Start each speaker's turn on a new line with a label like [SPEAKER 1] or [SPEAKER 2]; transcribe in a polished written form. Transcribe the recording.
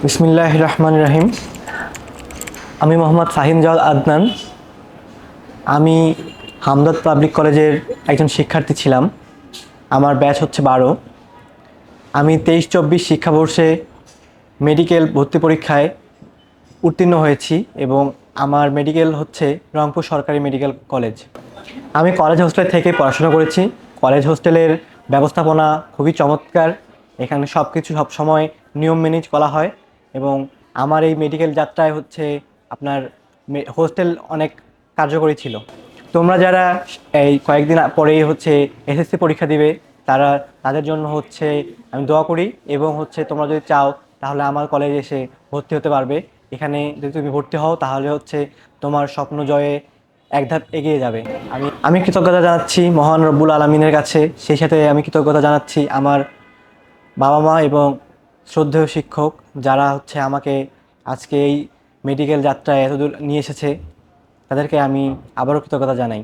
[SPEAKER 1] বিসমিল্লাহির রহমানির রহিম। আমি মোহাম্মদ ফাহিম জাওয়াল আদনান। আমি হামদর্দ পাবলিক কলেজের একজন শিক্ষার্থী ছিলাম। আমার ব্যাচ হচ্ছে 12। আমি 23-24 শিক্ষাবর্ষে মেডিকেল ভর্তি পরীক্ষায় উত্তীর্ণ হয়েছি এবং আমার মেডিকেল হচ্ছে রংপুর সরকারি মেডিকেল কলেজ। আমি কলেজ হোস্টেল থেকে পড়াশোনা করেছি। কলেজ হোস্টেলের ব্যবস্থাপনা খুবই চমৎকার। এখানে সব কিছু সবসময় নিয়ম মেনে করা হয় এবং আমার এই মেডিকেল যাত্রায় হচ্ছে আপনার হোস্টেল অনেক কার্যকরী ছিল। তোমরা যারা এই কয়েকদিন পরেই হচ্ছে এসএসসি পরীক্ষা দিবে, তাদের জন্য হচ্ছে আমি দোয়া করি এবং হচ্ছে তোমরা যদি চাও তাহলে আমার কলেজে এসে ভর্তি হতে পারবে। এখানে যদি তুমি ভর্তি হও তাহলে হচ্ছে তোমার স্বপ্ন জয়ে এক ধাপ এগিয়ে যাবে। আমি কৃতজ্ঞতা জানাচ্ছি মহান রব্বুল আলমিনের কাছে। সেই সাথে আমি কৃতজ্ঞতা জানাচ্ছি আমার বাবা মা এবং শ্রদ্ধেয় শিক্ষক, যারা হচ্ছে আমাকে আজকে এই মেডিকেল যাত্রায় এতদূর নিয়ে এসেছে। তাদেরকে আমি আবারও কৃতজ্ঞতা জানাই।